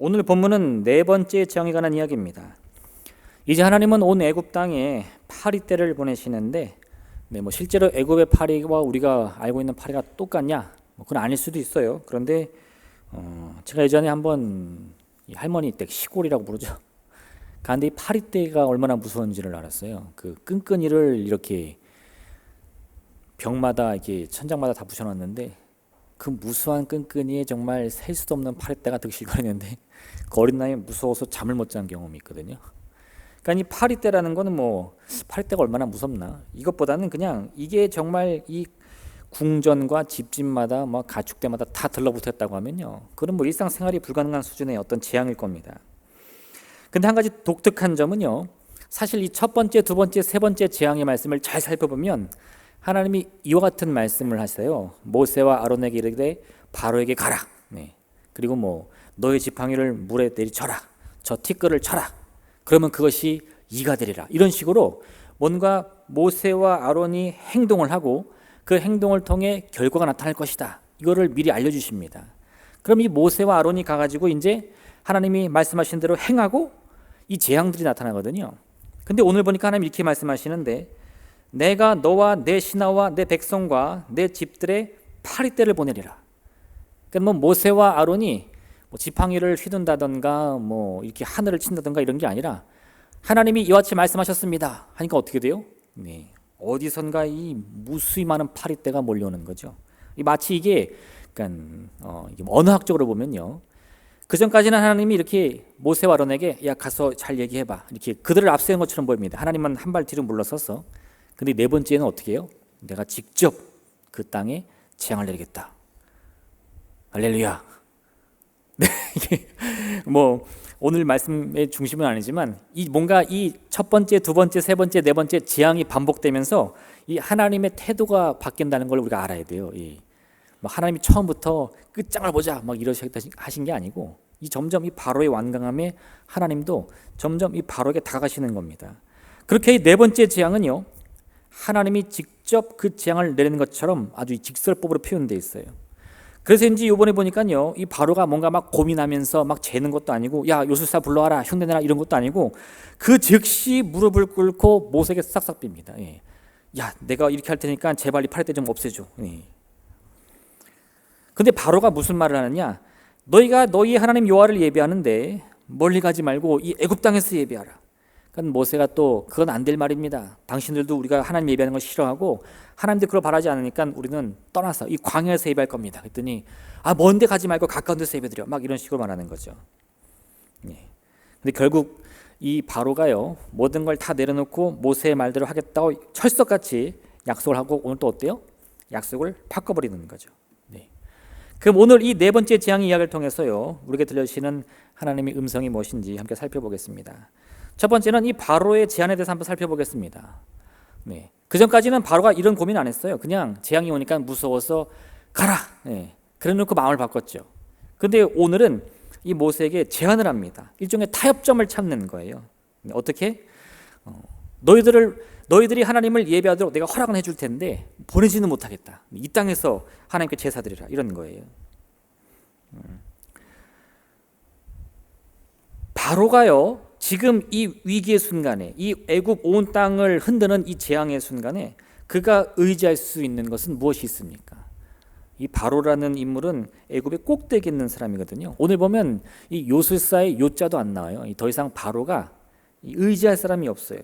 오늘 본문은 네 번째 재앙에 관한 이야기입니다. 이제 하나님은 온 애굽 땅에 파리 때를 보내시는데, 실제로 애굽의 파리와 우리가 알고 있는 파리가 똑같냐? 그건 아닐 수도 있어요. 그런데 제가 예전에 한번 이 할머니 댁 시골이라고 부르죠. 그런데 이 파리 떼가 얼마나 무서운지를 알았어요. 그 끈끈이를 이렇게 벽마다 이렇게 천장마다 다 부셔놨는데, 그 무수한 끈끈이에 정말 셀 수도 없는 파리떼가 득실거리는데 그 어린 나이에 무서워서 잠을 못 잔 경험이 있거든요. 그러니까 이 파리떼라는 거는 파리떼가 얼마나 무섭나, 이것보다는 그냥 이게 정말 이 궁전과 집집마다 가축대마다 다 들러붙었다고 하면요, 그건 일상생활이 불가능한 수준의 어떤 재앙일 겁니다. 근데 한 가지 독특한 점은요, 사실 이 첫 번째, 두 번째, 세 번째 재앙의 말씀을 잘 살펴보면 하나님이 이와 같은 말씀을 하세요. 모세와 아론에게 이르되 바로에게 가라. 그리고 너의 지팡이를 물에 내리쳐라. 저 티끌을 쳐라. 그러면 그것이 이가 되리라. 이런 식으로 뭔가 모세와 아론이 행동을 하고 그 행동을 통해 결과가 나타날 것이다. 이거를 미리 알려주십니다. 그럼 이 모세와 아론이 가가지고 이제 하나님이 말씀하신 대로 행하고 이 재앙들이 나타나거든요. 근데 오늘 보니까 하나님 이렇게 말씀하시는데, 내가 너와 내 신하와 내 백성과 내 집들의 파리떼를 보내리라. 그러니까 모세와 아론이 지팡이를 휘둔다던가 이렇게 하늘을 친다던가 이런 게 아니라 하나님이 이와 같이 말씀하셨습니다 하니까 어떻게 돼요? 어디선가 이 무수히 많은 파리떼가 몰려오는 거죠. 마치 이게 언어학적으로 보면요, 그 전까지는 하나님이 이렇게 모세와 아론에게 야 가서 잘 얘기해봐, 이렇게 그들을 앞세운 것처럼 보입니다. 하나님은 한 발 뒤로 물러서서. 근데 네 번째는 어떻게 해요? 내가 직접 그 땅에 재앙을 내리겠다. 할렐루야. 네, 이게 오늘 말씀의 중심은 아니지만 뭔가 이 첫 번째, 두 번째, 세 번째, 네 번째 재앙이 반복되면서 이 하나님의 태도가 바뀐다는 걸 우리가 알아야 돼요. 하나님이 처음부터 끝장을 보자 이러신 게 아니고, 점점 이 바로의 완강함에 하나님도 점점 이 바로에게 다가가시는 겁니다. 그렇게 이 네 번째 재앙은요, 하나님이 직접 그 재앙을 내리는 것처럼 아주 직설법으로 표현되어 있어요. 그래서 이번에 보니까요, 이 바로가 뭔가 고민하면서 재는 것도 아니고, 야 요술사 불러와라, 흉내내라 이런 것도 아니고, 그 즉시 무릎을 꿇고 모세에게 싹싹 빕니다. 야 내가 이렇게 할 테니까 제발 이 파리떼 좀 없애줘. 근데 바로가 무슨 말을 하느냐, 너희가 너희 하나님 여호와를 예배하는데 멀리 가지 말고 이 애굽 땅에서 예배하라. 그러니까 모세가 또 그건 안 될 말입니다. 당신들도 우리가 하나님 예배하는 걸 싫어하고 하나님들 그걸 바라지 않으니까 우리는 떠나서 이 광야에서 예배할 겁니다. 그랬더니 먼데 가지 말고 가까운 데서 예배드려, 이런 식으로 말하는 거죠. 근데 결국 이 바로가요, 모든 걸 다 내려놓고 모세의 말대로 하겠다고 철석같이 약속을 하고 오늘 또 어때요? 약속을 바꿔버리는 거죠. 그럼 오늘 이 네 번째 재앙의 이야기를 통해서요, 우리에게 들려주시는 하나님의 음성이 무엇인지 함께 살펴보겠습니다. 첫 번째는 이 바로의 제안에 대해서 한번 살펴보겠습니다. 그 전까지는 바로가 이런 고민 안 했어요. 그냥 재앙이 오니까 무서워서 가라. 그래 놓고 마음을 바꿨죠. 근데 오늘은 이 모세에게 제안을 합니다. 일종의 타협점을 찾는 거예요. 어떻게? 너희들이 하나님을 예배하도록 내가 허락은 해줄 텐데 보내지는 못하겠다. 이 땅에서 하나님께 제사드리라, 이런 거예요. 바로가요, 지금 이 위기의 순간에, 이 애굽 온 땅을 흔드는 이 재앙의 순간에 그가 의지할 수 있는 것은 무엇이 있습니까? 이 바로라는 인물은 애굽의 꼭대기에 있는 사람이거든요. 오늘 보면 이 요술사의 요자도 안 나와요. 더 이상 바로가 의지할 사람이 없어요.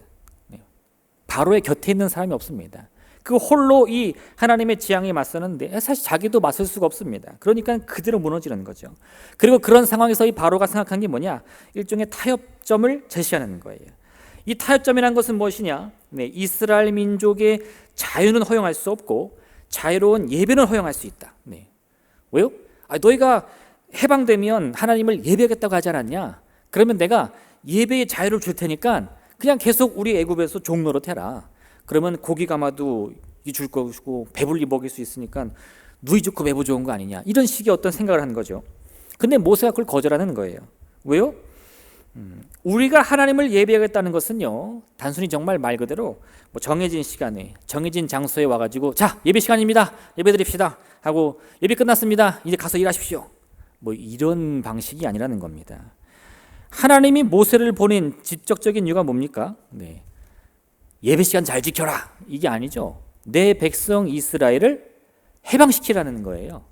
바로의 곁에 있는 사람이 없습니다. 그 홀로 이 하나님의 재앙에 맞서는데 사실 자기도 맞설 수가 없습니다. 그러니까 그대로 무너지는 거죠. 그리고 그런 상황에서 이 바로가 생각한 게 뭐냐? 일종의 타협점을 제시하는 거예요. 이 타협점이라는 것은 무엇이냐? 이스라엘 민족의 자유는 허용할 수 없고 자유로운 예배는 허용할 수 있다. 왜요? 너희가 해방되면 하나님을 예배하겠다고 하지 않았냐? 그러면 내가 예배의 자유를 줄 테니까 그냥 계속 우리 애굽에서 종노릇 해라. 그러면 고기 감아도 줄 것이고 배불리 먹일 수 있으니까 누이 좋고 매부 좋은 거 아니냐, 이런 식의 어떤 생각을 하는 거죠. 근데 모세가 그걸 거절하는 거예요. 왜요? 우리가 하나님을 예배하겠다는 것은요, 단순히 정말 말 그대로 정해진 시간에 정해진 장소에 와가지고 자 예배 시간입니다, 예배 드립시다 하고 예배 끝났습니다, 이제 가서 일하십시오, 뭐 이런 방식이 아니라는 겁니다. 하나님이 모세를 보낸 직접적인 이유가 뭡니까? 네. 예배 시간 잘 지켜라. 이게 아니죠. 내 백성 이스라엘을 해방시키라는 거예요.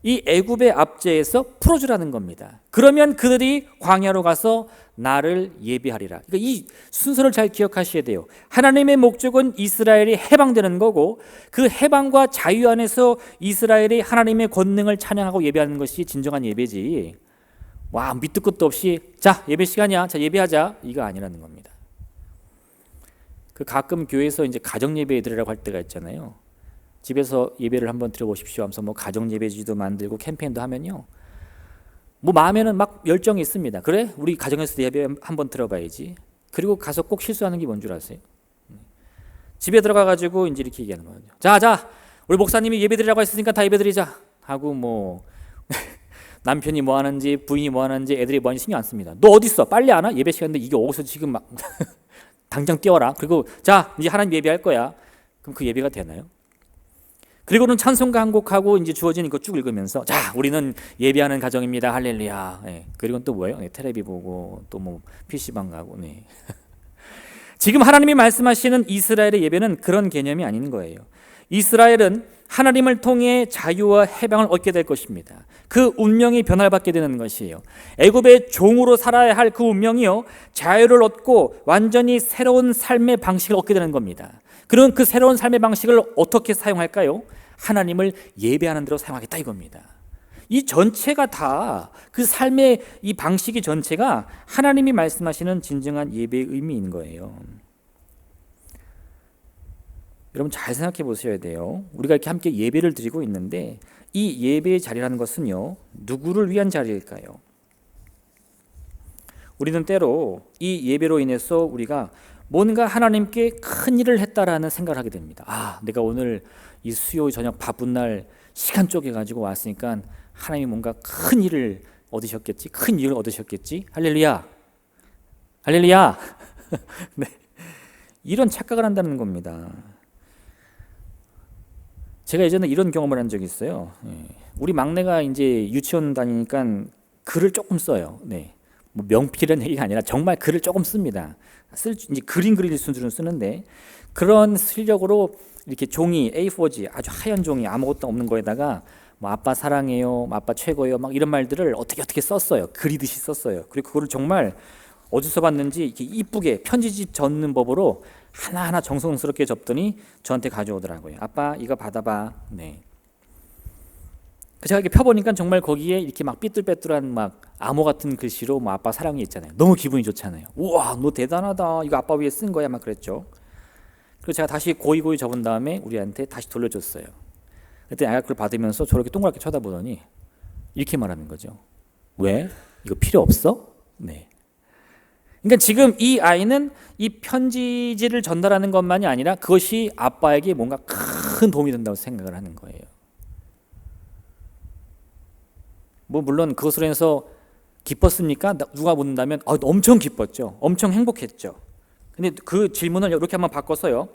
이 애굽의 압제에서 풀어주라는 겁니다. 그러면 그들이 광야로 가서 나를 예배하리라. 그러니까 이 순서를 잘 기억하셔야 돼요. 하나님의 목적은 이스라엘이 해방되는 거고, 그 해방과 자유 안에서 이스라엘이 하나님의 권능을 찬양하고 예배하는 것이 진정한 예배지, 와 밑도 끝도 없이 자 예배 시간이야, 자 예배하자, 이거 아니라는 겁니다. 그 가끔 교회에서 이제 가정 예배 드리라고 할 때가 있잖아요. 집에서 예배를 한번 드려보십시오 하면서 뭐 가정 예배지도 만들고 캠페인도 하면요, 뭐 마음에는 막 열정이 있습니다. 그래? 우리 가정에서 예배 한번 들어봐야지. 그리고 가서 꼭 실수하는 게 뭔 줄 아세요? 집에 들어가가지고 이제 이렇게 얘기하는 거예요. 자, 우리 목사님이 예배 드리라고 했으니까 다 예배 드리자 하고, 뭐 남편이 뭐 하는지 부인이 뭐 하는지 애들이 뭐 하는지 신경 안 씁니다. 너 어디 있어? 빨리 안 와? 예배 시간인데 이게 어디서 지금 막 당장 뛰어라. 그리고 자 이제 하나님 예배할 거야. 그럼 그 예배가 되나요? 그리고는 찬송가 한 곡하고 이제 주어진 이거 쭉 읽으면서 자 우리는 예배하는 가정입니다. 할렐루야. 네. 그리고는 또 뭐예요? 네, 텔레비 보고 또 뭐 PC방 가고. 네. 지금 하나님이 말씀하시는 이스라엘의 예배는 그런 개념이 아닌 거예요. 이스라엘은 하나님을 통해 자유와 해방을 얻게 될 것입니다. 그 운명이 변화를 받게 되는 것이에요. 애굽의 종으로 살아야 할 그 운명이요, 자유를 얻고 완전히 새로운 삶의 방식을 얻게 되는 겁니다. 그런 그 새로운 삶의 방식을 어떻게 사용할까요? 하나님을 예배하는 대로 사용하겠다 이겁니다. 이 전체가 다 그 삶의 이 방식이 전체가 하나님이 말씀하시는 진정한 예배의 의미인 거예요. 여러분 잘 생각해 보셔야 돼요. 우리가 이렇게 함께 예배를 드리고 있는데 이 예배의 자리라는 것은요, 누구를 위한 자리일까요? 우리는 때로 이 예배로 인해서 우리가 뭔가 하나님께 큰 일을 했다라는 생각을 하게 됩니다. 아, 내가 오늘 이 수요 저녁 바쁜 날 시간 쪼개가지고 왔으니까 하나님이 뭔가 큰 일을 얻으셨겠지, 큰 일을 얻으셨겠지. 할렐루야, 할렐루야. 네. 이런 착각을 한다는 겁니다. 제가 예전에 이런 경험을 한 적이 있어요. 우리 막내가 이제 유치원 다니니까 글을 조금 써요. 네. 뭐 명필이라는 얘기가 아니라 정말 글을 조금 씁니다. 이제 그림 그릴 수준으로 쓰는데, 그런 실력으로 이렇게 종이 A4지 아주 하얀 종이 아무것도 없는 거에다가 뭐 아빠 사랑해요, 아빠 최고예요, 막 이런 말들을 어떻게 썼어요. 그리듯이 썼어요. 그리고 그거를 정말 어디서 봤는지 이렇게 이쁘게 편지지 접는 법으로 하나하나 정성스럽게 접더니 저한테 가져오더라고요. 아빠 이거 받아봐. 네. 제가 이렇게 펴보니까 정말 거기에 이렇게 막 삐뚤빼뚤한 막 암호 같은 글씨로 뭐 아빠 사랑해 있잖아요. 너무 기분이 좋잖아요. 우와 너 대단하다, 이거 아빠 위해 쓴 거야 막 그랬죠. 그리고 제가 다시 고이 접은 다음에 우리한테 다시 돌려줬어요. 그때 아이가 그걸 받으면서 저렇게 동그랗게 쳐다보더니 이렇게 말하는 거죠. 왜? 이거 필요 없어? 네. 그러니까 지금 이 아이는 이 편지지를 전달하는 것만이 아니라 그것이 아빠에게 뭔가 큰 도움이 된다고 생각을 하는 거예요. 뭐 물론 그것으로 해서 기뻤습니까? 누가 묻는다면 엄청 기뻤죠. 엄청 행복했죠. 근데 그 질문을 이렇게 한번 바꿔서요,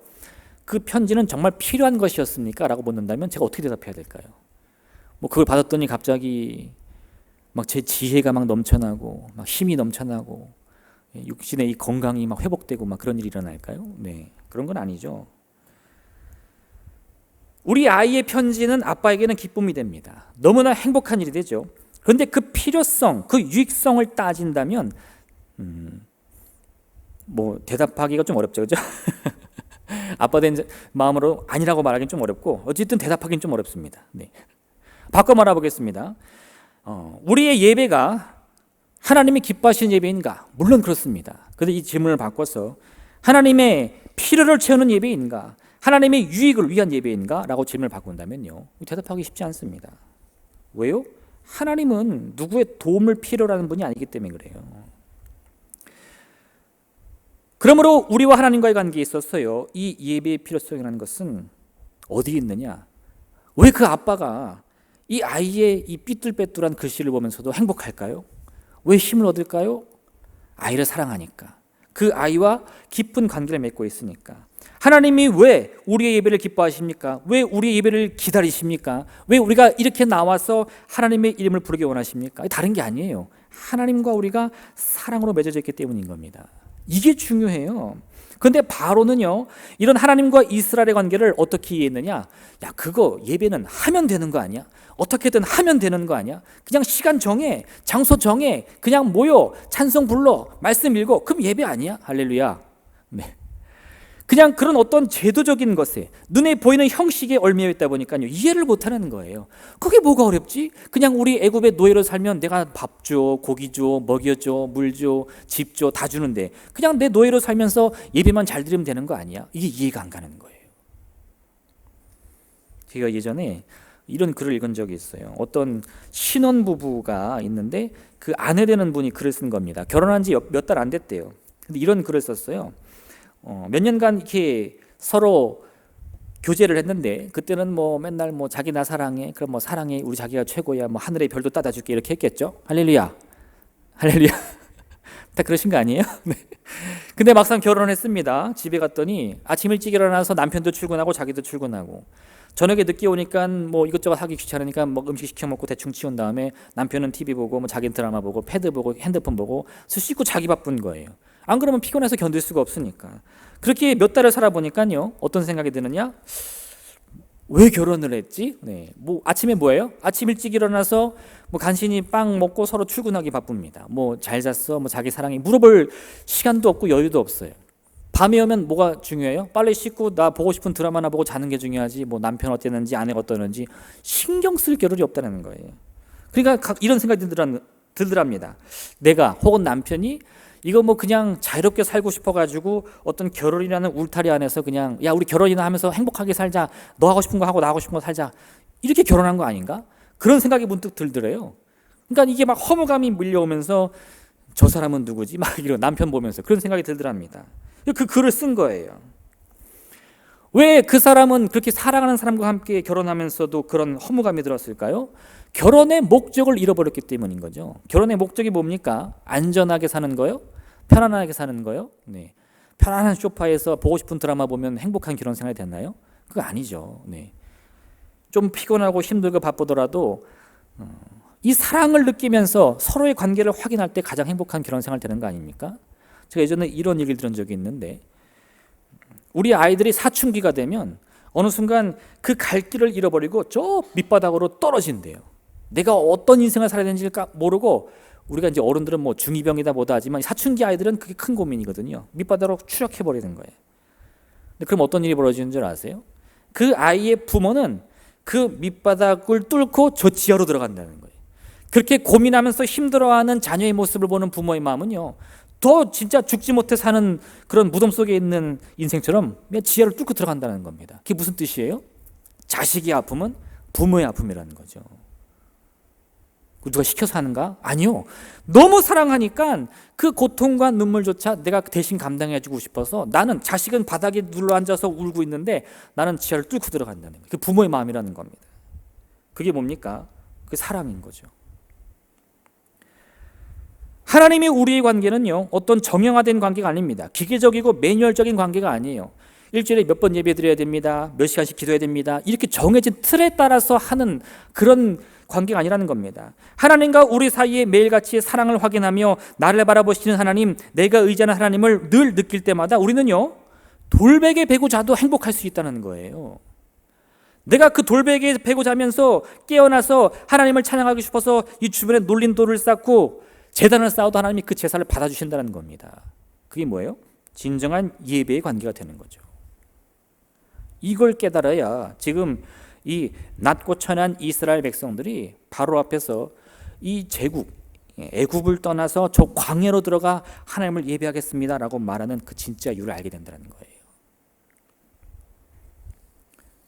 그 편지는 정말 필요한 것이었습니까? 라고 묻는다면 제가 어떻게 대답해야 될까요? 뭐 그걸 받았더니 갑자기 막 제 지혜가 막 넘쳐나고 막 힘이 넘쳐나고 육신의 이 건강이 막 회복되고 막 그런 일이 일어날까요? 네, 그런 건 아니죠. 우리 아이의 편지는 아빠에게는 기쁨이 됩니다. 너무나 행복한 일이 되죠. 그런데 그 필요성, 그 유익성을 따진다면 뭐 대답하기가 좀 어렵죠, 그죠? 아빠 된 마음으로 아니라고 말하기는 좀 어렵고, 어쨌든 대답하기는 좀 어렵습니다. 네. 바꿔 말해보겠습니다. 우리의 예배가 하나님이 기뻐하시는 예배인가? 물론 그렇습니다. 그런데 이 질문을 바꿔서 하나님의 필요를 채우는 예배인가? 하나님의 유익을 위한 예배인가? 라고 질문을 바꾼다면요, 대답하기 쉽지 않습니다. 왜요? 하나님은 누구의 도움을 필요로 하는 분이 아니기 때문에 그래요. 그러므로 우리와 하나님과의 관계에 있어서요, 이 예배의 필요성이라는 것은 어디에 있느냐? 왜 그 아빠가 이 아이의 이 삐뚤빼뚤한 글씨를 보면서도 행복할까요? 왜 힘을 얻을까요? 아이를 사랑하니까, 그 아이와 깊은 관계를 맺고 있으니까. 하나님이 왜 우리의 예배를 기뻐하십니까? 왜 우리의 예배를 기다리십니까? 왜 우리가 이렇게 나와서 하나님의 이름을 부르기 원하십니까? 다른 게 아니에요. 하나님과 우리가 사랑으로 맺어져 있기 때문인 겁니다. 이게 중요해요. 그런데 바로는요, 이런 하나님과 이스라엘의 관계를 어떻게 이해했느냐? 야, 그거 예배는 하면 되는 거 아니야? 어떻게든 하면 되는 거 아니야? 그냥 시간 정해, 장소 정해, 그냥 모여, 찬송 불러, 말씀 읽어. 그럼 예배 아니야? 할렐루야. 네. 그냥 그런 어떤 제도적인 것에 눈에 보이는 형식에 얽매여 있다 보니까요, 이해를 못하는 거예요. 그게 뭐가 어렵지? 그냥 우리 애굽의 노예로 살면 내가 밥 줘, 고기 줘, 먹여줘, 물 줘, 집 줘, 다 주는데 그냥 내 노예로 살면서 예배만 잘 드리면 되는 거 아니야? 이게 이해가 안 가는 거예요. 제가 예전에 이런 글을 읽은 적이 있어요. 어떤 신혼부부가 있는데 그 아내 되는 분이 글을 쓴 겁니다. 결혼한 지 몇 달 안 됐대요. 근데 이런 글을 썼어요. 몇 년간 이렇게 서로 교제를 했는데 그때는 뭐 맨날 뭐 자기 나 사랑해, 그럼 뭐 사랑해, 우리 자기가 최고야, 뭐 하늘의 별도 따다 줄게 이렇게 했겠죠. 할렐루야, 할렐루야. 다 그러신 거 아니에요? 네. 근데 막상 결혼을 했습니다. 집에 갔더니 아침 일찍 일어나서 남편도 출근하고 자기도 출근하고 저녁에 늦게 오니까 뭐 이것저것 하기 귀찮으니까 뭐 음식 시켜 먹고 대충 치운 다음에 남편은 TV 보고 뭐 자기는 드라마 보고 패드 보고 핸드폰 보고 씻고 자기 바쁜 거예요. 안 그러면 피곤해서 견딜 수가 없으니까. 그렇게 몇 달을 살아보니까요, 어떤 생각이 드느냐? 왜 결혼을 했지? 네. 뭐 아침에 뭐예요? 아침 일찍 일어나서 뭐 간신히 빵 먹고 서로 출근하기 바쁩니다. 뭐 잘 잤어? 뭐 자기 사랑해? 물어볼 시간도 없고 여유도 없어요. 밤에 오면 뭐가 중요해요? 빨리 씻고 나 보고 싶은 드라마나 보고 자는 게 중요하지, 뭐 남편 어땠는지 아내가 어떠는지 신경 쓸 겨를이 없다는 거예요. 그러니까 이런 생각이 들더랍니다. 내가 혹은 남편이 이거 뭐 그냥 자유롭게 살고 싶어가지고 어떤 결혼이라는 울타리 안에서 그냥 야 우리 결혼이나 하면서 행복하게 살자, 너 하고 싶은 거 하고 나 하고 싶은 거 살자, 이렇게 결혼한 거 아닌가? 그런 생각이 문득 들더래요. 그러니까 이게 막 허무감이 밀려오면서 저 사람은 누구지? 막 이런 남편 보면서 그런 생각이 들더랍니다. 그 글을 쓴 거예요. 왜 그 사람은 그렇게 사랑하는 사람과 함께 결혼하면서도 그런 허무감이 들었을까요? 결혼의 목적을 잃어버렸기 때문인 거죠. 결혼의 목적이 뭡니까? 안전하게 사는 거요? 편안하게 사는 거요? 네. 편안한 소파에서 보고 싶은 드라마 보면 행복한 결혼 생활이 됐나요? 그거 아니죠. 네. 좀 피곤하고 힘들고 바쁘더라도 이 사랑을 느끼면서 서로의 관계를 확인할 때 가장 행복한 결혼 생활 되는 거 아닙니까? 제가 예전에 이런 얘기를 들은 적이 있는데 우리 아이들이 사춘기가 되면 어느 순간 그 갈 길을 잃어버리고 저 밑바닥으로 떨어진대요. 내가 어떤 인생을 살아야 되는지 모르고 우리가 이제 어른들은 뭐 중2병이다 뭐다 하지만 사춘기 아이들은 그게 큰 고민이거든요. 밑바닥으로 추락해버리는 거예요. 근데 그럼 어떤 일이 벌어지는 줄 아세요? 그 아이의 부모는 그 밑바닥을 뚫고 저 지하로 들어간다는 거예요. 그렇게 고민하면서 힘들어하는 자녀의 모습을 보는 부모의 마음은요, 더 진짜 죽지 못해 사는 그런 무덤 속에 있는 인생처럼 지하를 뚫고 들어간다는 겁니다. 그게 무슨 뜻이에요? 자식의 아픔은 부모의 아픔이라는 거죠. 누가 시켜서 하는가? 아니요. 너무 사랑하니까 그 고통과 눈물조차 내가 대신 감당해주고 싶어서 나는 자식은 바닥에 눌러앉아서 울고 있는데 나는 지하를 뚫고 들어간다는 거예요. 그 부모의 마음이라는 겁니다. 그게 뭡니까? 그게 사랑인 거죠. 하나님이 우리의 관계는요, 어떤 정형화된 관계가 아닙니다. 기계적이고 매뉴얼적인 관계가 아니에요. 일주일에 몇 번 예배 드려야 됩니다. 몇 시간씩 기도해야 됩니다. 이렇게 정해진 틀에 따라서 하는 그런 관계가 아니라는 겁니다. 하나님과 우리 사이에 매일같이 사랑을 확인하며 나를 바라보시는 하나님, 내가 의지하는 하나님을 늘 느낄 때마다 우리는요, 돌베개 베고 자도 행복할 수 있다는 거예요. 내가 그 돌베개에 베고 자면서 깨어나서 하나님을 찬양하고 싶어서 이 주변에 놀린 돌을 쌓고 제단을 쌓아도 하나님이 그 제사를 받아주신다는 겁니다. 그게 뭐예요? 진정한 예배의 관계가 되는 거죠. 이걸 깨달아야 지금 이 낮고 천한 이스라엘 백성들이 바로 앞에서 이 제국, 애굽을 떠나서 저 광야로 들어가 하나님을 예배하겠습니다라고 말하는 그 진짜 이유를 알게 된다는 거예요.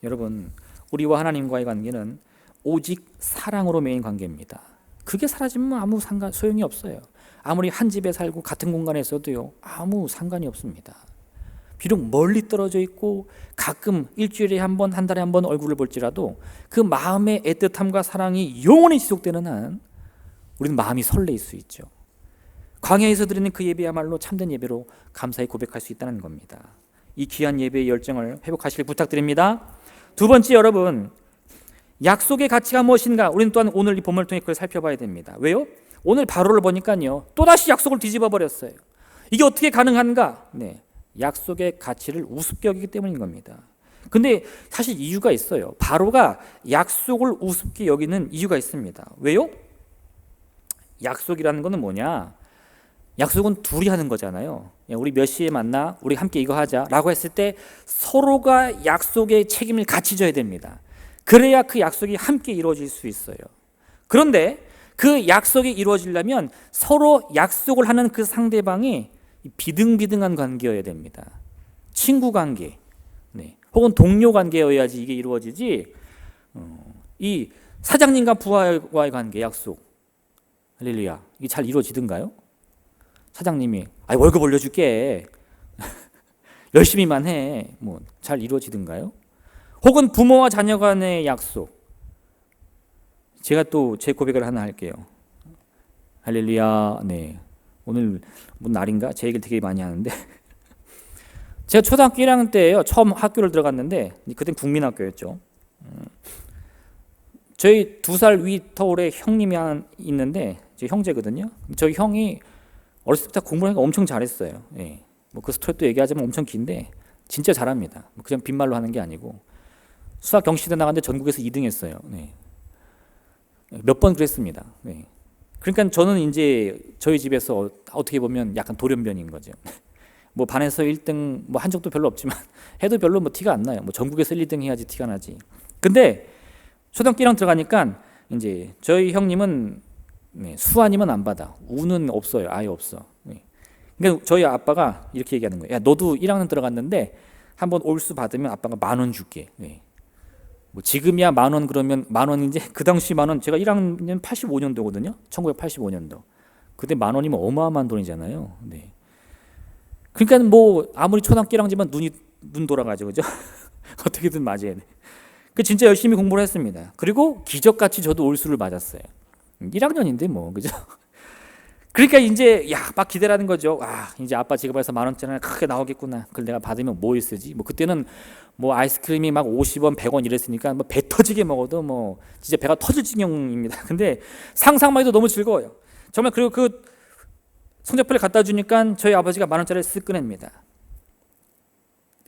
여러분, 우리와 하나님과의 관계는 오직 사랑으로 매인 관계입니다. 그게 사라지면 아무 소용이 없어요. 아무리 한 집에 살고 같은 공간에 있어도요, 아무 상관이 없습니다. 비록 멀리 떨어져 있고 가끔 일주일에 한 번, 한 달에 한 번 얼굴을 볼지라도 그 마음의 애틋함과 사랑이 영원히 지속되는 한 우리는 마음이 설레일 수 있죠. 광야에서 드리는 그 예배야말로 참된 예배로 감사히 고백할 수 있다는 겁니다. 이 귀한 예배의 열정을 회복하시길 부탁드립니다. 두 번째, 여러분, 약속의 가치가 무엇인가? 우리는 또한 오늘 이 본문을 통해 그걸 살펴봐야 됩니다. 왜요? 오늘 바로를 보니까요, 또다시 약속을 뒤집어 버렸어요. 이게 어떻게 가능한가? 네, 약속의 가치를 우습게 여기기 때문인 겁니다. 근데 사실 이유가 있어요. 바로가 약속을 우습게 여기는 이유가 있습니다. 왜요? 약속이라는 거는 뭐냐? 약속은 둘이 하는 거잖아요. 우리 몇 시에 만나? 우리 함께 이거 하자 라고 했을 때 서로가 약속의 책임을 같이 져야 됩니다. 그래야 그 약속이 함께 이루어질 수 있어요. 그런데 그 약속이 이루어지려면 서로 약속을 하는 그 상대방이 비등비등한 관계여야 됩니다. 친구 관계, 네, 혹은 동료 관계여야지 이게 이루어지지. 이 사장님과 부하와의 관계, 약속, 할렐루야, 이게 잘 이루어지든가요? 사장님이 월급 올려줄게 열심히만 해, 뭐 잘 이루어지든가요? 혹은 부모와 자녀 간의 약속. 제가 또 제 고백을 하나 할게요. 할렐루야. 네, 오늘 무슨 날인가? 제 얘기를 되게 많이 하는데 제가 초등학교 1학년 때예요. 처음 학교를 들어갔는데 그땐 국민학교였죠. 저희 2살 위 터울에 형님이 있는데 제 형제거든요. 저희 형이 어렸을 때부터 공부를 하니까 엄청 잘했어요. 예. 뭐 그 스토리 또 얘기하자면 엄청 긴데 진짜 잘합니다. 그냥 빈말로 하는 게 아니고 수학 경시대 나갔는데 전국에서 2등 했어요. 네. 몇 번 그랬습니다. 네. 그러니까 저는 이제 저희 집에서 어떻게 보면 약간 돌연변인 거죠. 뭐 반에서 1등 뭐 한 적도 별로 없지만 해도 별로 뭐 티가 안 나요. 뭐 전국에서 1, 2등 해야지 티가 나지. 근데 초등학교 1학년 들어가니까 이제 저희 형님은 네, 수 아니면 안 받아. 우는 없어요. 아예 없어. 네. 그러니까 저희 아빠가 이렇게 얘기하는 거예요. 야, 너도 1학년 들어갔는데 한번 올수 받으면 아빠가 10,000원 줄게. 네. 뭐 지금이야 10,000원 그러면 10,000원인지 그 당시 10,000원, 제가 1학년 85년도거든요. 1985년도. 그때 10,000원이면 어마어마한 돈이잖아요. 네. 그러니까 뭐 아무리 초등학교 1학년이지만 눈 돌아가죠, 그죠? 어떻게든 맞아야 돼. 그 진짜 열심히 공부를 했습니다. 그리고 기적같이 저도 올수를 맞았어요. 1학년인데 뭐, 그죠? 그러니까 이제 막 기대라는 거죠. 이제 아빠 지갑에서 10,000원짜리 크게 나오겠구나. 그걸 내가 받으면 뭐 쓰지? 뭐 그때는 뭐 아이스크림이 막 50원, 100원 이랬으니까 뭐 배 터지게 먹어도 뭐 진짜 배가 터질 지경입니다. 근데 상상만 해도 너무 즐거워요. 정말. 그리고 그 성적표를 갖다 주니까 저희 아버지가 10,000원짜리를 쓱 꺼냅니다.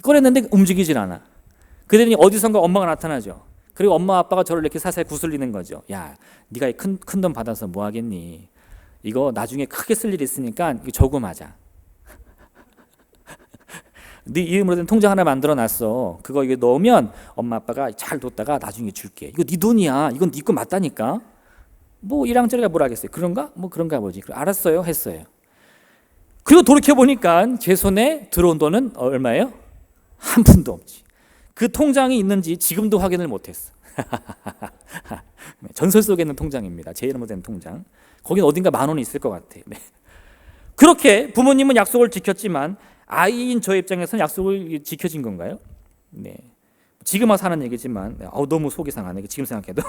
꺼냈는데 움직이질 않아. 그러더니 어디선가 엄마가 나타나죠. 그리고 엄마 아빠가 저를 이렇게 살살 구슬리는 거죠. 야, 네가 큰 돈 받아서 뭐 하겠니? 이거 나중에 크게 쓸 일 있으니까 이거 저금하자. 네 이름으로 된 통장 하나 만들어 놨어. 그거 이거 넣으면 엄마 아빠가 잘 뒀다가 나중에 줄게. 이거 네 돈이야. 이건 네 거 맞다니까. 뭐 1학년짜리가 뭘 하겠어요. 그런가? 뭐 그런가 보지. 알았어요. 했어요. 그리고 돌이켜보니까 제 손에 들어온 돈은 얼마예요? 한 푼도 없지. 그 통장이 있는지 지금도 확인을 못했어. 전설 속에 있는 통장입니다. 제 이름으로 된 통장. 거긴 어딘가 10,000원이 있을 것 같아요. 네. 그렇게 부모님은 약속을 지켰지만 아이인 저 입장에서는 약속을 지켜진 건가요? 네. 지금 와서 하는 얘기지만 너무 속이 상하네. 지금 생각해도.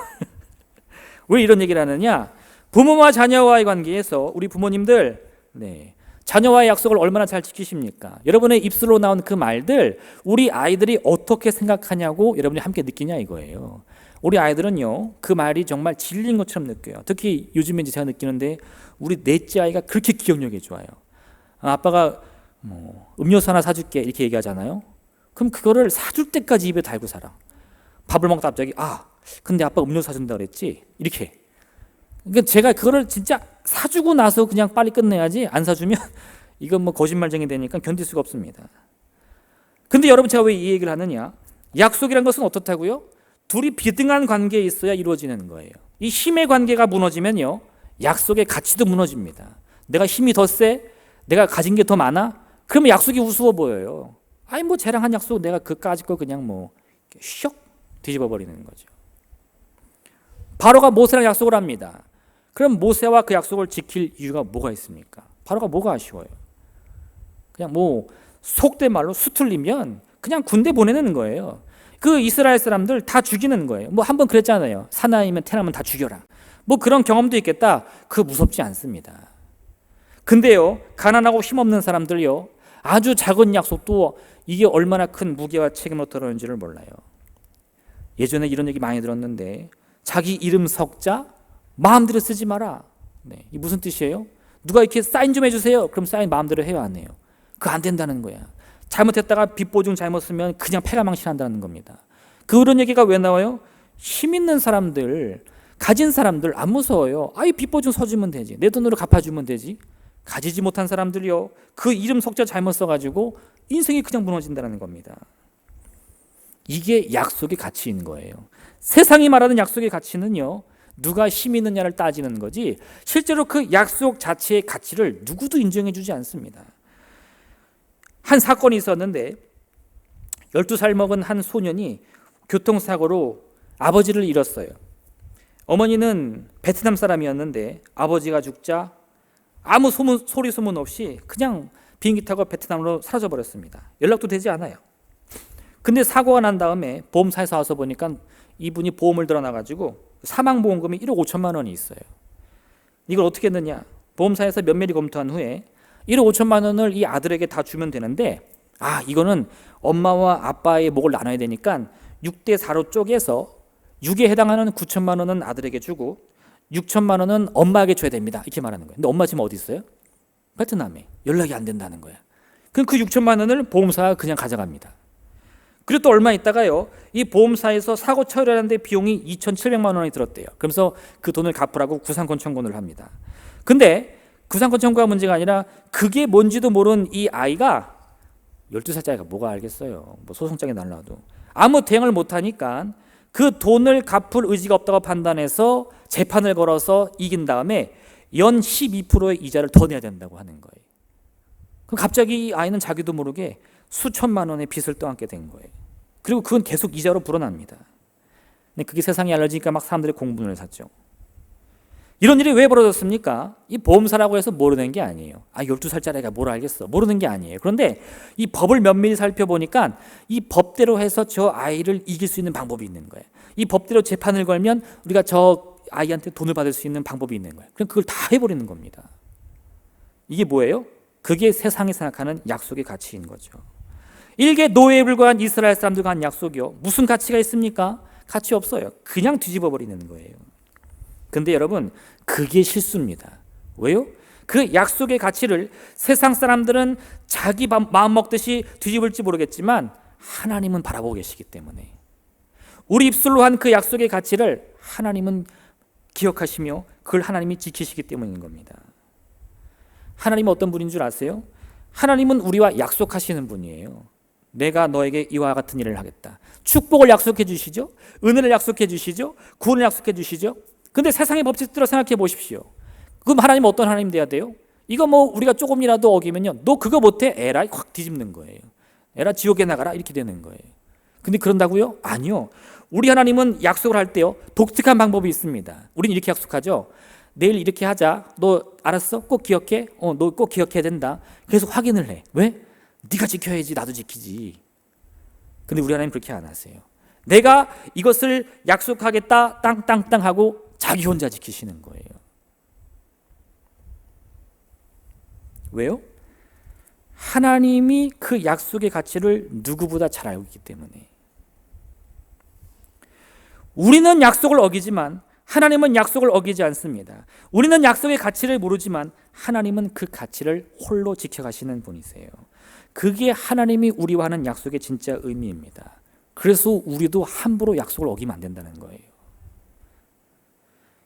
왜 이런 얘기를 하느냐? 부모와 자녀와의 관계에서 우리 부모님들, 네, 자녀와의 약속을 얼마나 잘 지키십니까? 여러분의 입술로 나온 그 말들 우리 아이들이 어떻게 생각하냐고 여러분이 함께 느끼냐 이거예요. 우리 아이들은요, 그 말이 정말 진리인 것처럼 느껴요. 특히 요즘에 제가 느끼는데 우리 넷째 아이가 그렇게 기억력이 좋아요. 아빠가 뭐 음료수 하나 사줄게 이렇게 얘기하잖아요. 그럼 그거를 사줄 때까지 입에 달고 살아. 밥을 먹다 갑자기 근데 아빠가 음료수 사준다 그랬지? 이렇게. 그러니까 제가 그거를 진짜 사주고 나서 그냥 빨리 끝내야지, 안 사주면 이건 뭐 거짓말쟁이 되니까 견딜 수가 없습니다. 근데 여러분, 제가 왜 이 얘기를 하느냐? 약속이란 것은 어떻다고요? 둘이 비등한 관계에 있어야 이루어지는 거예요. 이 힘의 관계가 무너지면요, 약속의 가치도 무너집니다. 내가 힘이 더 세? 내가 가진 게 더 많아? 그러면 약속이 우스워 보여요. 뭐 쟤랑 약속 내가 그까짓 거 그냥 뭐 슉 뒤집어 버리는 거죠. 바로가 모세랑 약속을 합니다. 그럼 모세와 그 약속을 지킬 이유가 뭐가 있습니까? 바로가 뭐가 아쉬워요? 그냥 뭐 속된 말로 수틀리면 그냥 군대 보내는 거예요. 그 이스라엘 사람들 다 죽이는 거예요. 뭐 한번 그랬잖아요. 사나이면 태나면 다 죽여라. 뭐 그런 경험도 있겠다. 그거 무섭지 않습니다. 근데요, 가난하고 힘없는 사람들요, 아주 작은 약속도 이게 얼마나 큰 무게와 책임으로 들어오는지를 몰라요. 예전에 이런 얘기 많이 들었는데 자기 이름 석자 마음대로 쓰지 마라. 네, 이 무슨 뜻이에요? 누가 이렇게 사인 좀 해주세요. 그럼 사인 마음대로 해요, 안 해요? 그거 안 된다는 거야. 잘못했다가 빚보증 잘못 쓰면 그냥 패가망신한다는 겁니다. 그런 얘기가 왜 나와요? 힘 있는 사람들, 가진 사람들 안 무서워요. 아이 빚보증 서주면 되지. 내 돈으로 갚아주면 되지. 가지지 못한 사람들이요, 그 이름 석자 잘못 써가지고 인생이 그냥 무너진다는 겁니다. 이게 약속의 가치인 거예요. 세상이 말하는 약속의 가치는요, 누가 힘 있느냐를 따지는 거지 실제로 그 약속 자체의 가치를 누구도 인정해 주지 않습니다. 한 사건이 있었는데 12살 먹은 한 소년이 교통사고로 아버지를 잃었어요. 어머니는 베트남 사람이었는데 아버지가 죽자 아무 소리 소문 없이 그냥 비행기 타고 베트남으로 사라져 버렸습니다. 연락도 되지 않아요. 근데 사고가 난 다음에 보험사에서 와서 보니까 이분이 보험을 들어놔가지고 사망보험금이 1억 5천만 원이 있어요. 이걸 어떻게 했느냐? 보험사에서 면밀히 검토한 후에 1억 5천만 원을 이 아들에게 다 주면 되는데, 이거는 엄마와 아빠의 몫을 나눠야 되니까 6대 4로 쪼개서 6에 해당하는 9천만 원은 아들에게 주고 6천만 원은 엄마에게 줘야 됩니다. 이렇게 말하는 거예요. 근데 엄마 지금 어디 있어요? 베트남에. 연락이 안 된다는 거야. 그럼 그 6천만 원을 보험사가 그냥 가져갑니다. 그리고 또 얼마 있다가요, 이 보험사에서 사고 처리하는데 비용이 2,700만 원이 들었대요. 그러면서 그 돈을 갚으라고 구상권 청구를 합니다. 근데 구상권 청구가 문제가 아니라 그게 뭔지도 모르는 이 아이가, 12살짜리 아이가 뭐가 알겠어요. 뭐 소송장에 날라도 아무 대응을 못하니까 그 돈을 갚을 의지가 없다고 판단해서 재판을 걸어서 이긴 다음에 연 12%의 이자를 더 내야 된다고 하는 거예요. 그럼 갑자기 이 아이는 자기도 모르게 수천만 원의 빚을 떠안게 된 거예요. 그리고 그건 계속 이자로 불어납니다. 근데 그게 세상에 알려지니까 막 사람들이 공분을 샀죠. 이런 일이 왜 벌어졌습니까? 이 보험사라고 해서 모르는 게 아니에요. 12살짜리 애가 뭘 알겠어. 모르는 게 아니에요. 그런데 이 법을 면밀히 살펴보니까 이 법대로 해서 저 아이를 이길 수 있는 방법이 있는 거예요. 이 법대로 재판을 걸면 우리가 저 아이한테 돈을 받을 수 있는 방법이 있는 거예요. 그럼 그걸 다 해버리는 겁니다. 이게 뭐예요? 그게 세상이 생각하는 약속의 가치인 거죠. 일개 노예에 불과한 이스라엘 사람들과 한 약속이요, 무슨 가치가 있습니까? 가치 없어요. 그냥 뒤집어 버리는 거예요. 근데 여러분, 그게 실수입니다. 왜요? 그 약속의 가치를 세상 사람들은 자기 마음 먹듯이 뒤집을지 모르겠지만 하나님은 바라보고 계시기 때문에 우리 입술로 한 그 약속의 가치를 하나님은 기억하시며 그걸 하나님이 지키시기 때문인 겁니다. 하나님은 어떤 분인 줄 아세요? 하나님은 우리와 약속하시는 분이에요. 내가 너에게 이와 같은 일을 하겠다. 축복을 약속해 주시죠. 은혜를 약속해 주시죠. 구원을 약속해 주시죠. 근데 세상의 법칙대로 생각해 보십시오. 그럼 하나님은 어떤 하나님 돼야 돼요? 이거 뭐 우리가 조금이라도 어기면요, 너 그거 못해? 에라, 확 뒤집는 거예요. 에라, 지옥에 나가라, 이렇게 되는 거예요. 근데 그런다고요? 아니요. 우리 하나님은 약속을 할 때요, 독특한 방법이 있습니다. 우리는 이렇게 약속하죠. 내일 이렇게 하자. 너 알았어? 꼭 기억해? 너 꼭 기억해야 된다. 계속 확인을 해. 왜? 네가 지켜야지 나도 지키지. 근데 우리 하나님 그렇게 안 하세요. 내가 이것을 약속하겠다 땅땅땅 하고 자기 혼자 지키시는 거예요. 왜요? 하나님이 그 약속의 가치를 누구보다 잘 알고 있기 때문에. 우리는 약속을 어기지만 하나님은 약속을 어기지 않습니다. 우리는 약속의 가치를 모르지만 하나님은 그 가치를 홀로 지켜가시는 분이세요. 그게 하나님이 우리와 하는 약속의 진짜 의미입니다. 그래서 우리도 함부로 약속을 어기면 안 된다는 거예요.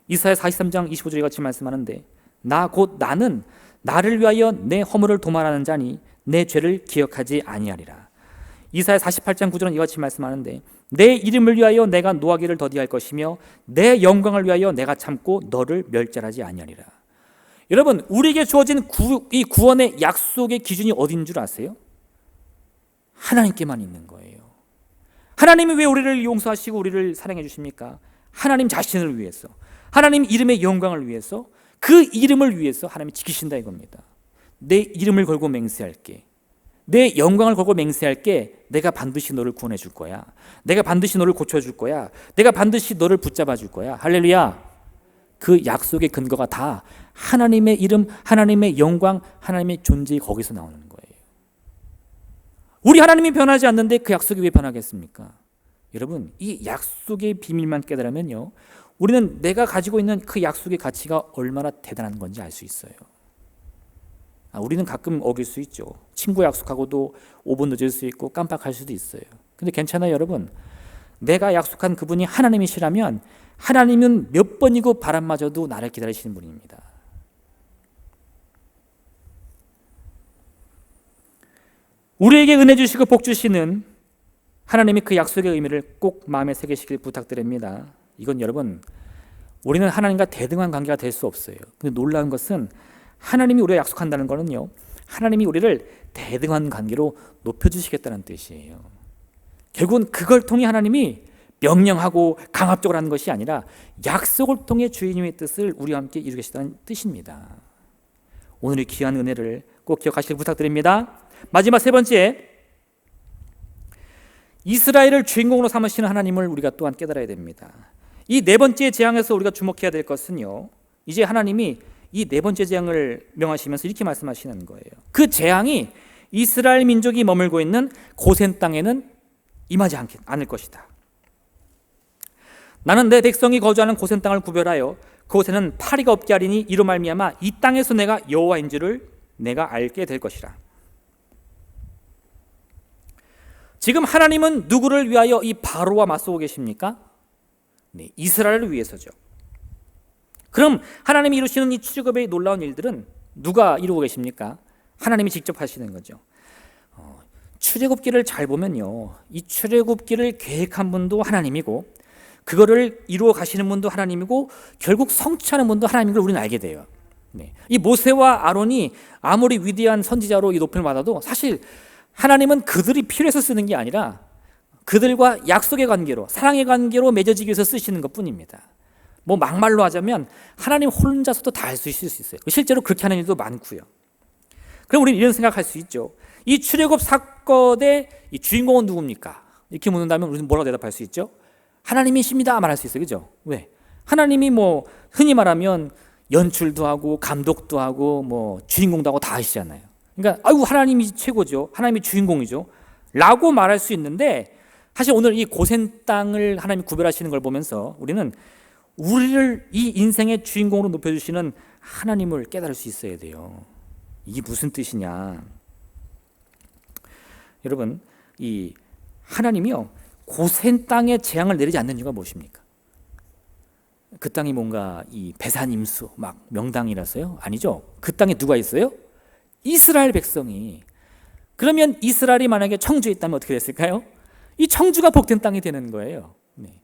이사야 43장 25절에 같이 말씀하는데, 나는 나를 위하여 내 허물을 도말하는 자니 내 죄를 기억하지 아니하리라. 이사야 48장 9절은 이같이 말씀하는데, 내 이름을 위하여 내가 노하기를 더디할 것이며 내 영광을 위하여 내가 참고 너를 멸절하지 아니하리라. 여러분, 우리에게 주어진 이 구원의 약속의 기준이 어디인 줄 아세요? 하나님께만 있는 거예요. 하나님이 왜 우리를 용서하시고 우리를 사랑해 주십니까? 하나님 자신을 위해서, 하나님 이름의 영광을 위해서, 그 이름을 위해서 하나님이 지키신다 이겁니다. 내 이름을 걸고 맹세할게, 내 영광을 걸고 맹세할게. 내가 반드시 너를 구원해 줄 거야. 내가 반드시 너를 고쳐줄 거야. 내가 반드시 너를 붙잡아 줄 거야. 할렐루야. 그 약속의 근거가 다 하나님의 이름, 하나님의 영광, 하나님의 존재, 거기서 나오는 거예요. 우리 하나님이 변하지 않는데 그 약속이 왜 변하겠습니까? 여러분, 이 약속의 비밀만 깨달으면요, 우리는 내가 가지고 있는 그 약속의 가치가 얼마나 대단한 건지 알 수 있어요. 우리는 가끔 어길 수 있죠. 친구 약속하고도 5분 늦을 수 있고 깜빡할 수도 있어요. 근데 괜찮아요, 여러분. 내가 약속한 그분이 하나님이시라면 하나님은 몇 번이고 바람마저도 나를 기다리시는 분입니다. 우리에게 은혜 주시고 복 주시는 하나님이 그 약속의 의미를 꼭 마음에 새기시길 부탁드립니다. 이건 여러분, 우리는 하나님과 대등한 관계가 될 수 없어요. 근데 놀라운 것은 하나님이 우리가 약속한다는 것은요, 하나님이 우리를 대등한 관계로 높여주시겠다는 뜻이에요. 결국은 그걸 통해 하나님이 명령하고 강압적으로 하는 것이 아니라 약속을 통해 주님의 뜻을 우리와 함께 이루겠다는 뜻입니다. 오늘의 귀한 은혜를 꼭 기억하시길 부탁드립니다. 마지막 세 번째, 이스라엘을 주인공으로 삼으시는 하나님을 우리가 또한 깨달아야 됩니다. 이 네 번째 재앙에서 우리가 주목해야 될 것은요, 이제 하나님이 이 네 번째 재앙을 명하시면서 이렇게 말씀하시는 거예요. 그 재앙이 이스라엘 민족이 머물고 있는 고센 땅에는 임하지 않을 것이다. 나는 내 백성이 거주하는 고센 땅을 구별하여 그곳에는 파리가 없게 하리니 이로 말미암아 이 땅에서 내가 여호와인 줄을 내가 알게 될 것이라. 지금 하나님은 누구를 위하여 이 바로와 맞서고 계십니까? 네, 이스라엘을 위해서죠. 그럼 하나님이 이루시는 이 출애굽의 놀라운 일들은 누가 이루고 계십니까? 하나님이 직접 하시는 거죠. 출애굽기를 잘 보면요, 이 출애굽기를 계획한 분도 하나님이고 그거를 이루어 가시는 분도 하나님이고 결국 성취하는 분도 하나님인 걸 우리는 알게 돼요. 네. 이 모세와 아론이 아무리 위대한 선지자로 이 높임을 받아도 사실 하나님은 그들이 필요해서 쓰는 게 아니라 그들과 약속의 관계로, 사랑의 관계로 맺어지기 위해서 쓰시는 것뿐입니다. 뭐 막말로 하자면 하나님 혼자서도 다 할 수 있을 수 있어요. 실제로 그렇게 하는 일도 많고요. 그럼 우리는 이런 생각할 수 있죠. 이 출애굽 사건의 이 주인공은 누굽니까? 이렇게 묻는다면 우리는 뭐라고 대답할 수 있죠? 하나님이십니다 말할 수 있어요. 그죠? 왜? 하나님이 뭐 흔히 말하면 연출도 하고 감독도 하고 뭐 주인공도 하고 다 하시잖아요. 그러니까 아이고 하나님이 최고죠. 하나님이 주인공이죠. 라고 말할 수 있는데 사실 오늘 이 고센 땅을 하나님이 구별하시는 걸 보면서 우리는 우리를 이 인생의 주인공으로 높여주시는 하나님을 깨달을 수 있어야 돼요. 이게 무슨 뜻이냐? 여러분, 이 하나님이요, 고센 땅에 재앙을 내리지 않는 이유가 무엇입니까? 그 땅이 뭔가 이 배산 임수 막 명당이라서요? 아니죠. 그 땅에 누가 있어요? 이스라엘 백성이. 그러면 이스라엘이 만약에 청주에 있다면 어떻게 됐을까요? 이 청주가 복된 땅이 되는 거예요. 네.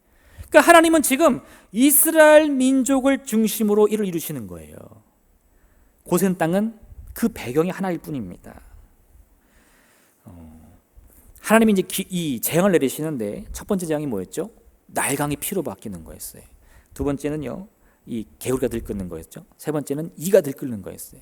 그러니까 하나님은 지금 이스라엘 민족을 중심으로 일을 이루시는 거예요. 고센 땅은 그 배경이 하나일 뿐입니다. 하나님이 이제 이 재앙을 내리시는데 첫 번째 재앙이 뭐였죠? 날강이 피로 바뀌는 거였어요. 두 번째는요, 이 개구리가 들끓는 거였죠. 세 번째는 이가 들끓는 거였어요.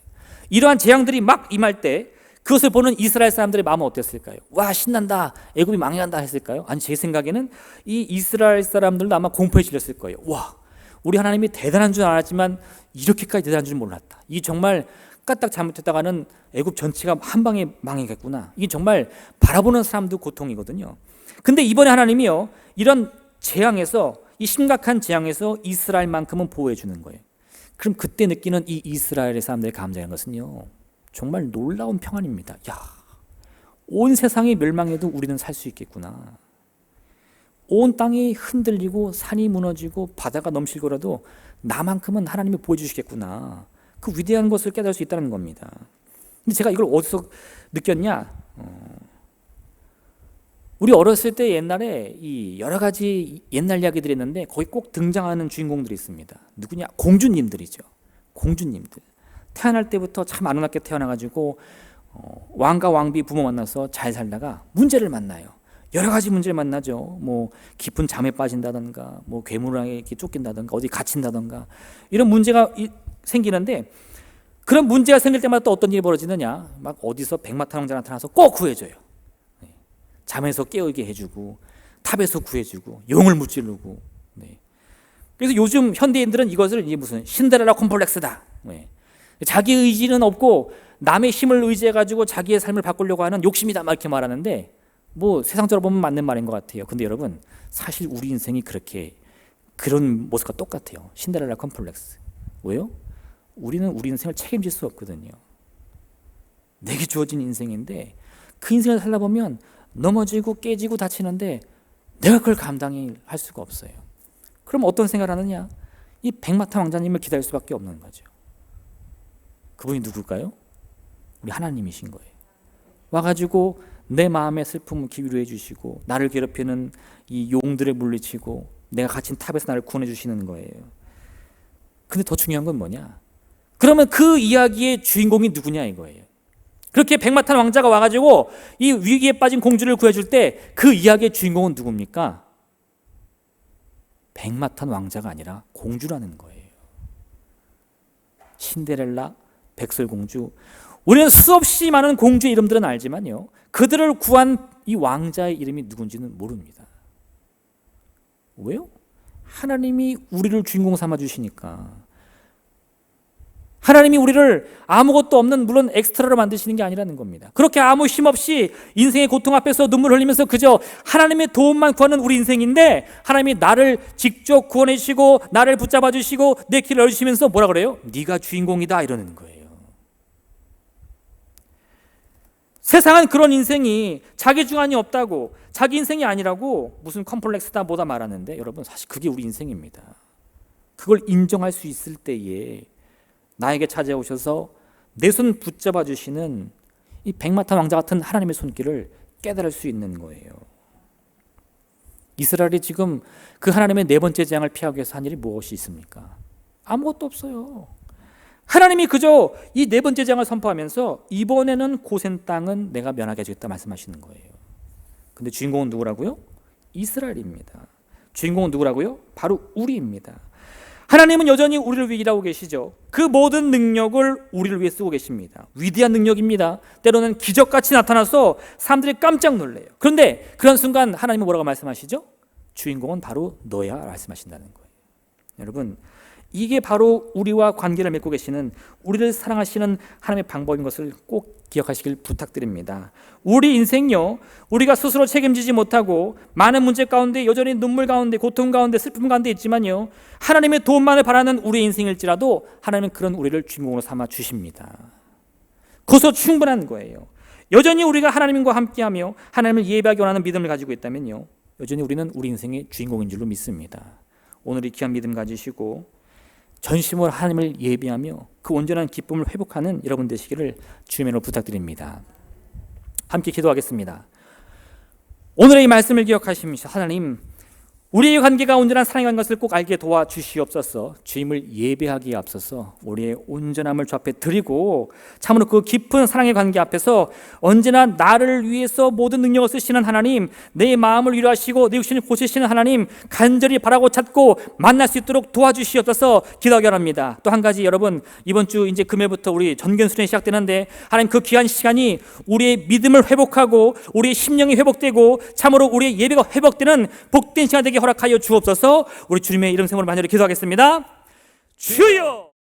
이러한 재앙들이 막 임할 때 그것을 보는 이스라엘 사람들의 마음은 어땠을까요? 와, 신난다, 애굽이 망해간다 했을까요? 아니, 제 생각에는 이 이스라엘 사람들도 아마 공포에 질렸을 거예요. 와, 우리 하나님이 대단한 줄 알았지만 이렇게까지 대단한 줄 몰랐다. 이 정말 까딱 잘못했다가는 애굽 전체가 한 방에 망하겠구나. 이게 정말 바라보는 사람도 고통이거든요. 근데 이번에 하나님이요, 이런 재앙에서, 이 심각한 재앙에서 이스라엘만큼은 보호해 주는 거예요. 그럼 그때 느끼는 이 이스라엘의 사람들의 감정인 것은요, 정말 놀라운 평안입니다. 야, 온 세상이 멸망해도 우리는 살 수 있겠구나. 온 땅이 흔들리고 산이 무너지고 바다가 넘실거라도 나만큼은 하나님이 보여주시겠구나. 그 위대한 것을 깨달을 수 있다는 겁니다. 근데 제가 이걸 어디서 느꼈냐? 우리 어렸을 때 옛날에 이 여러 가지 옛날 이야기들이 있는데 거기 꼭 등장하는 주인공들이 있습니다. 누구냐? 공주님들이죠. 공주님들. 태어날 때부터 참 아름답게 태어나가지고 왕과 왕비 부모 만나서 잘 살다가 문제를 만나요. 여러 가지 문제를 만나죠. 뭐 깊은 잠에 빠진다던가, 뭐 괴물에게 쫓긴다던가, 어디 갇힌다던가 이런 문제가 생기는데, 그런 문제가 생길 때마다 또 어떤 일이 벌어지느냐? 막 어디서 백마탄 왕자 나타나서 꼭 구해줘요. 네. 잠에서 깨어있게 해주고, 탑에서 구해주고, 용을 무찌르고. 네. 그래서 요즘 현대인들은 이것을 이제 무슨 신데렐라 콤플렉스다. 네. 자기 의지는 없고 남의 힘을 의지해가지고 자기의 삶을 바꾸려고 하는 욕심이다 막 이렇게 말하는데, 뭐 세상적으로 보면 맞는 말인 것 같아요. 근데 여러분, 사실 우리 인생이 그렇게 그런 모습과 똑같아요. 신데렐라 컴플렉스. 왜요? 우리는 우리 인생을 책임질 수 없거든요. 내게 주어진 인생인데 그 인생을 살다 보면 넘어지고 깨지고 다치는데 내가 그걸 감당할 수가 없어요. 그럼 어떤 생각을 하느냐? 이 백마탄 왕자님을 기다릴 수밖에 없는 거죠. 그분이 누굴까요? 우리 하나님이신 거예요. 와가지고 내 마음의 슬픔을 위로해 주시고 나를 괴롭히는 이 용들을 물리치고 내가 갇힌 탑에서 나를 구원해 주시는 거예요. 근데 더 중요한 건 뭐냐? 그러면 그 이야기의 주인공이 누구냐 이거예요. 그렇게 백마탄 왕자가 와가지고 이 위기에 빠진 공주를 구해줄 때 그 이야기의 주인공은 누굽니까? 백마탄 왕자가 아니라 공주라는 거예요. 신데렐라, 백설공주. 우리는 수없이 많은 공주의 이름들은 알지만요, 그들을 구한 이 왕자의 이름이 누군지는 모릅니다. 왜요? 하나님이 우리를 주인공 삼아 주시니까. 하나님이 우리를 아무것도 없는, 물론 엑스트라로 만드시는 게 아니라는 겁니다. 그렇게 아무 힘없이 인생의 고통 앞에서 눈물 흘리면서 그저 하나님의 도움만 구하는 우리 인생인데, 하나님이 나를 직접 구원해 주시고 나를 붙잡아 주시고 내 길을 열어주시면서 뭐라 그래요? 네가 주인공이다 이러는 거예요. 세상은 그런 인생이 자기 주관이 없다고, 자기 인생이 아니라고 무슨 컴플렉스다 뭐다 말하는데, 여러분 사실 그게 우리 인생입니다. 그걸 인정할 수 있을 때에 나에게 찾아오셔서 내 손 붙잡아 주시는 이 백마탄 왕자 같은 하나님의 손길을 깨달을 수 있는 거예요. 이스라엘이 지금 그 하나님의 네 번째 재앙을 피하기 위해서 한 일이 무엇이 있습니까? 아무것도 없어요. 하나님이 그저 이 네 번째 재앙을 선포하면서 이번에는 고센 땅은 내가 면하게 해주겠다 말씀하시는 거예요. 근데 주인공은 누구라고요? 이스라엘입니다. 주인공은 누구라고요? 바로 우리입니다. 하나님은 여전히 우리를 위해 일하고 계시죠. 그 모든 능력을 우리를 위해 쓰고 계십니다. 위대한 능력입니다. 때로는 기적같이 나타나서 사람들이 깜짝 놀래요. 그런데 그런 순간 하나님은 뭐라고 말씀하시죠? 주인공은 바로 너야 말씀하신다는 거예요. 여러분, 이게 바로 우리와 관계를 맺고 계시는, 우리를 사랑하시는 하나님의 방법인 것을 꼭 기억하시길 부탁드립니다. 우리 인생요, 우리가 스스로 책임지지 못하고 많은 문제 가운데 여전히 눈물 가운데 고통 가운데 슬픔 가운데 있지만요, 하나님의 도움만을 바라는 우리의 인생일지라도 하나님은 그런 우리를 주인공으로 삼아 주십니다. 그것으로 충분한 거예요. 여전히 우리가 하나님과 함께하며 하나님을 예배하기 원하는 믿음을 가지고 있다면요, 여전히 우리는 우리 인생의 주인공인 줄로 믿습니다. 오늘 이 귀한 믿음 가지시고 전심으로 하나님을 예배하며 그 온전한 기쁨을 회복하는 여러분 되시기를 주님의 이름으로 부탁드립니다. 함께 기도하겠습니다. 오늘의 이 말씀을 기억하시면서 하나님, 우리의 관계가 온전한 사랑인 것을 꼭 알게 도와주시옵소서. 주님을 예배하기에 앞서서 우리의 온전함을 주 앞에 드리고 참으로 그 깊은 사랑의 관계 앞에서 언제나 나를 위해서 모든 능력을 쓰시는 하나님, 내 마음을 위로하시고 내 육신을 고치시는 하나님, 간절히 바라고 찾고 만날 수 있도록 도와주시옵소서 기도하기 원합니다. 또 한 가지, 여러분 이번 주 이제 금요일부터 우리 전견수련이 시작되는데 하나님 그 귀한 시간이 우리의 믿음을 회복하고 우리의 심령이 회복되고 참으로 우리의 예배가 회복되는 복된 시간 되게 허락하여 주옵소서. 우리 주님의 이름 생으로 만열히 기도하겠습니다. 주여!